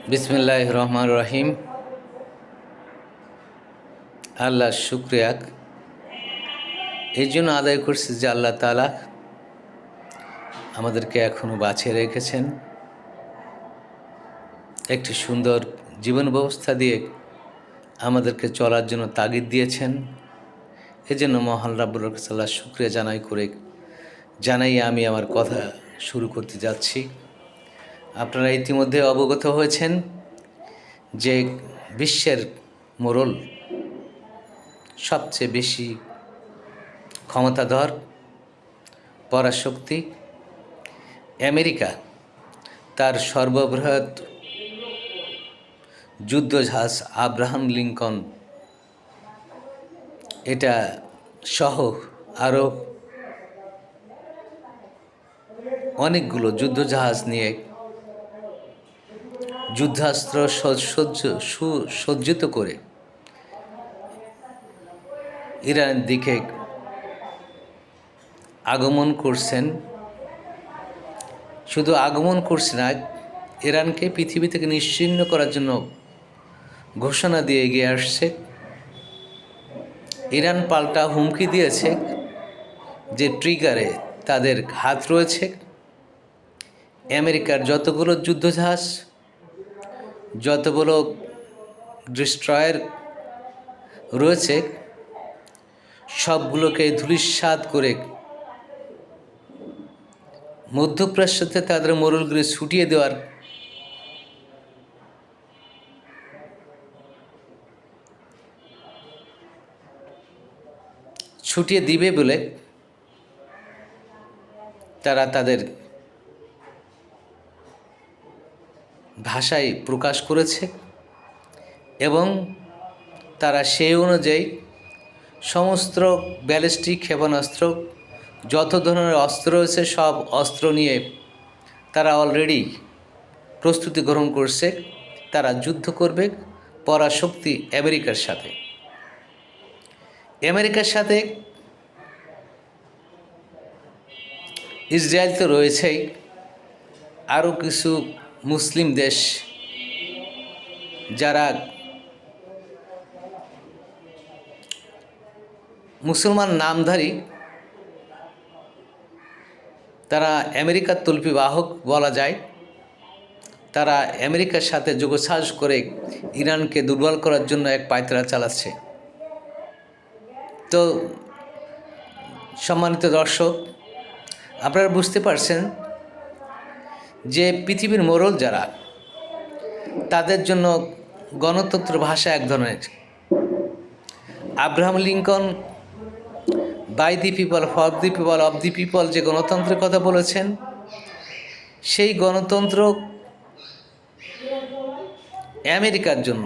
বিসমিল্লাহির রহমানির রহিম। আল্লাহর শুকরিয়া এই জন্য আদায় করছি যে আল্লাহ তাআলা আমাদেরকে এখনও বাঁচিয়ে রেখেছেন, একটি সুন্দর জীবন ব্যবস্থা দিয়ে আমাদেরকে চলার জন্য তাগিদ দিয়েছেন। এজন্য মহান রাব্বুল আল্লাহর শুকরিয়া জানাই আমি আমার কথা শুরু করতে যাচ্ছি। আপনারা ইতিমধ্যে অবগত হয়েছেন যে বিশ্বের মোড়ল সবচেয়ে বেশি ক্ষমতাধর পরাশক্তি আমেরিকা তার সর্ববৃহৎ যুদ্ধজাহাজ আব্রাহাম লিঙ্কন এটা সহ আরও অনেকগুলো যুদ্ধজাহাজ নিয়ে যুদ্ধাস্ত্র সুসজ্জিত করে ইরানের দিকে আগমন করছেন। শুধু আগমন করছে না, ইরানকে পৃথিবী থেকে নিশ্চিহ্ন করার জন্য ঘোষণা দিয়ে এগিয়ে আসছে। ইরান পাল্টা হুমকি দিয়েছে যে ট্রিগারে তাদের হাত রয়েছে। আমেরিকার যতগুলো যুদ্ধজাহাজ, যতগুলো ডিস্ট্রয়ার রয়েছে সবগুলোকে ধূলিসাৎ করে মধ্যপ্রাচ্যতে তাদের মোড়লগুলি ছুটিয়ে দেওয়ার ছুটিয়ে দিবে বলে তারা তাদের ভাষায় প্রকাশ করেছে এবং তারা সেই অনুযায়ী সমস্ত ব্যালিস্টিক ক্ষেপণাস্ত্র, যত ধরনের অস্ত্র রয়েছে সব অস্ত্র নিয়ে তারা অলরেডি প্রস্তুতি গ্রহণ করছে। তারা যুদ্ধ করবে পরাশক্তি আমেরিকার সাথে। আমেরিকার সাথে ইসরায়েল তো রয়েছেই, আরও কিছু মুসলিম দেশ যারা মুসলমান নামধারী, তারা আমেরিকার তল্পি বাহক বলা যায়। তারা আমেরিকার সাথে যোগসাজ করে ইরানকে দুর্বল করার জন্য এক পায়তারা চালাচ্ছে। তো সম্মানিত দর্শক, আপনারা বুঝতে পারছেন যে পৃথিবীর মোড়ল যারা, তাদের জন্য গণতন্ত্র ভাষা এক ধরনের। Abraham Lincoln by the people, for the people, of the people যে গণতন্ত্রের কথা বলেছেন, সেই গণতন্ত্র আমেরিকার জন্য,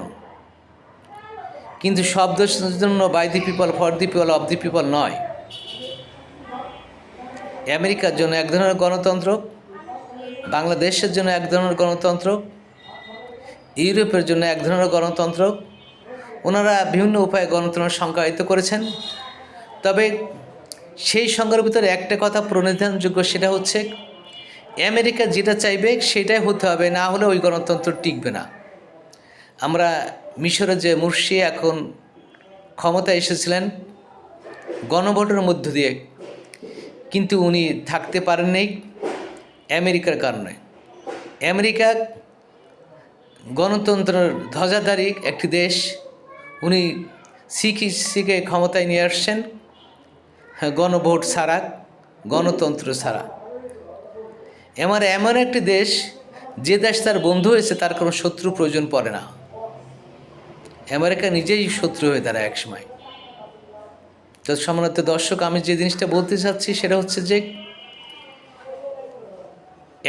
কিন্তু সব দেশের জন্য by the people, for the people, of the people নয়। আমেরিকার জন্য এক ধরনের গণতন্ত্র, বাংলাদেশের জন্য এক ধরনের গণতন্ত্র, ইউরোপের জন্য এক ধরনের গণতন্ত্র। ওনারা বিভিন্ন উপায়ে গণতন্ত্র সংজ্ঞায়িত করেছেন। তবে সেই সংজ্ঞার ভিতরে একটা কথা প্রণিধানযোগ্য, সেটা হচ্ছে আমেরিকা যেটা চাইবে সেটাই হতে হবে, না হলে ওই গণতন্ত্র টিকবে না। আমরা মিশরে যে মুরসি এখন ক্ষমতায় এসেছিলেন গণভোটের মধ্য দিয়ে, কিন্তু উনি থাকতে পারেননি আমেরিকার কারণে। আমেরিকা গণতন্ত্রের ধ্বজাধারী একটি দেশ, উনি সিকে ক্ষমতায় নিয়ে আসছেন গণভোট ছাড়া, গণতন্ত্র ছাড়া। এমন একটি দেশ, যে দেশ তার বন্ধু হয়েছে তার কোনো শত্রু প্রয়োজন পড়ে না। আমেরিকা নিজেই শত্রু হয়ে দাঁড়ায় একসময়। তো সম্মানিত দর্শক, আমি যে জিনিসটা বলতে চাচ্ছি সেটা হচ্ছে যে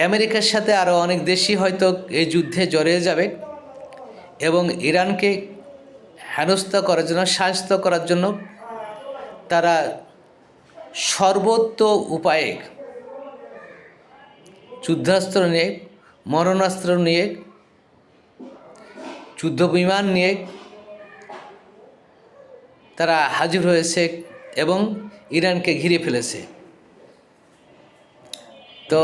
আমেরিকার সাথে আরও অনেক দেশই হয়তো এই যুদ্ধে জড়িয়ে যাবে এবং ইরানকে হেনস্থা করার জন্য, সাহায্য করার জন্য তারা সর্বোচ্চ উপায়ে যুদ্ধাস্ত্র নিয়ে, মরণাস্ত্র নিয়ে, যুদ্ধ বিমান নিয়ে তারা হাজির হয়েছে এবং ইরানকে ঘিরে ফেলেছে। তো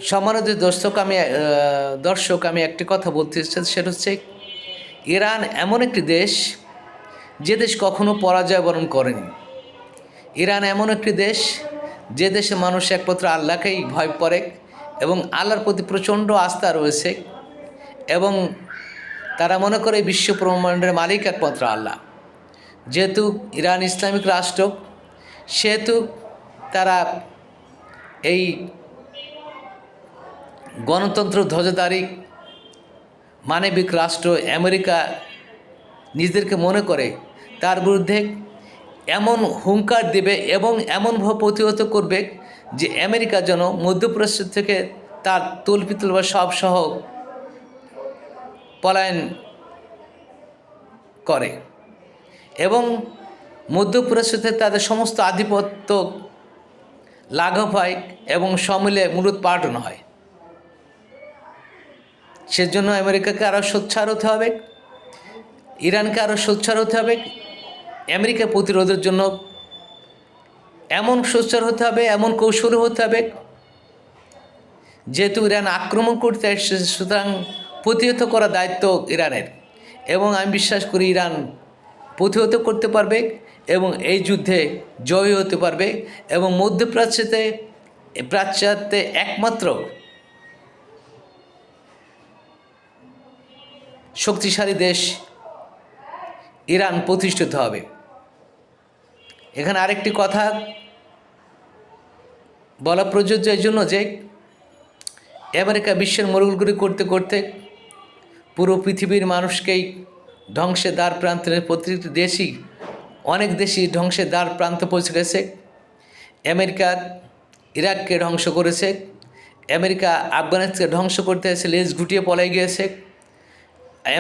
সম্মানিত দর্শক আমি একটি কথা বলতে চাই, সেটা হচ্ছে ইরান এমন একটি দেশ যে দেশ কখনো পরাজয় বরণ করেনি। ইরান এমন একটি দেশ যে দেশে মানুষ একমাত্র আল্লাহকেই ভয় করে এবং আল্লাহর প্রতি প্রচণ্ড আস্থা রয়েছে এবং তারা মনে করে বিশ্ব ব্রহ্মাণ্ডের মালিক একমাত্র আল্লাহ। যেহেতু ইরান ইসলামিক রাষ্ট্র, সেহেতু তারা এই গণতন্ত্র ধ্বজাধারী মানবিক রাষ্ট্র আমেরিকা নিজেদেরকে মনে করে তার বিরুদ্ধে এমন হুঙ্কার দেবে এবং এমনভাবে প্রতিহত করবে যে আমেরিকা যেন মধ্যপ্রাচ্য থেকে তার তলপিতল বা সব সহ পলায়ন করে এবং মধ্যপ্রাচ্যতে তাদের সমস্ত আধিপত্য লাঘব হয় এবং সমিলে মূলোৎপাটন হয়। সেজন্য আমেরিকাকে আরও সোচ্চার হতে হবে, ইরানকে আরও সোচ্চার হতে হবে। আমেরিকা প্রতিরোধের জন্য এমন সোচ্চার হতে হবে, এমন কৌশল হতে হবে, যেহেতু ইরান আক্রমণ করতে আসছে, সুতরাং প্রতিহত করার দায়িত্ব ইরানের এবং আমি বিশ্বাস করি ইরান প্রতিহত করতে পারবে এবং এই যুদ্ধে জয়ী হতে পারবে এবং প্রাচ্যে একমাত্র শক্তিশালী দেশ ইরান প্রতিষ্ঠিত হবে। এখানে আরেকটি কথা বলা প্রযোজ্য এই জন্য যে আমেরিকা বিশ্বের মোড়লগুলি করতে করতে পুরো পৃথিবীর মানুষকেই ধ্বংসের দ্বার প্রান্তে, প্রতিটি দেশই অনেক দেশই ধ্বংসের দ্বার প্রান্তে পৌঁছে গেছে। আমেরিকা ইরাককে ধ্বংস করেছে, আমেরিকা আফগানিস্তানকে ধ্বংস করতে এসে লেজ গুটিয়ে পলাই গিয়েছে,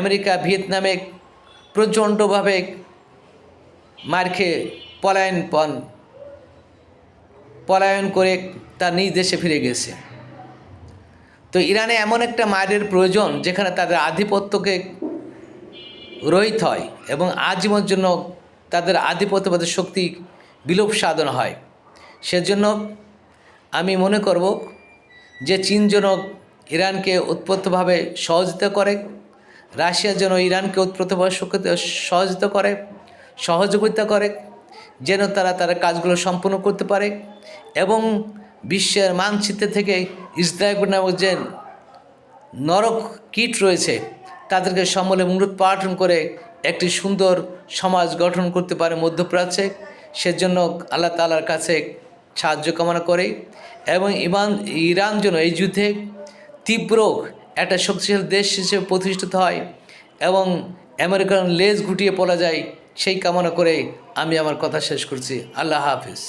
আমেরিকা ভিয়েতনামে প্রচণ্ডভাবে মার খেয়ে পলায়ন করে তার নিজ দেশে ফিরে গেছে। তো ইরানে এমন একটা মায়ের প্রয়োজন যেখানে তাদের আধিপত্যকে রহিত হয় এবং আজীবনের জন্য তাদের আধিপত্যবাদের শক্তি বিলোপ সাধন হয়। সেজন্য আমি মনে করব যে চীন যেন ইরানকে উৎপত্তভাবে সহযোগিতা করে, রাশিয়া যেন ইরানকে উৎপত্তভাবে সহযোগিতা করে, যেন তারা কাজগুলো সম্পন্ন করতে পারে এবং বিশ্বের মানচিত্র থেকে ইসরায়েল নামক যে নরক কীট রয়েছে তাদেরকে সমূলে মূলোৎপাটন করে একটি সুন্দর সমাজ গঠন করতে পারে মধ্যপ্রাচ্যে। সেজন্য আল্লাহ তাআলার কাছে সাহায্য কামনা করে এবং ইরান যেন এই যুদ্ধে তীব্র একটা শক্তিশালী দেশ হিসেবে প্রতিষ্ঠিত হয় এবং আমেরিকান লেজ গুটিয়ে পড়া যায়, সেই কামনা করে আমি আমার কথা শেষ করছি। আল্লাহ হাফিজ।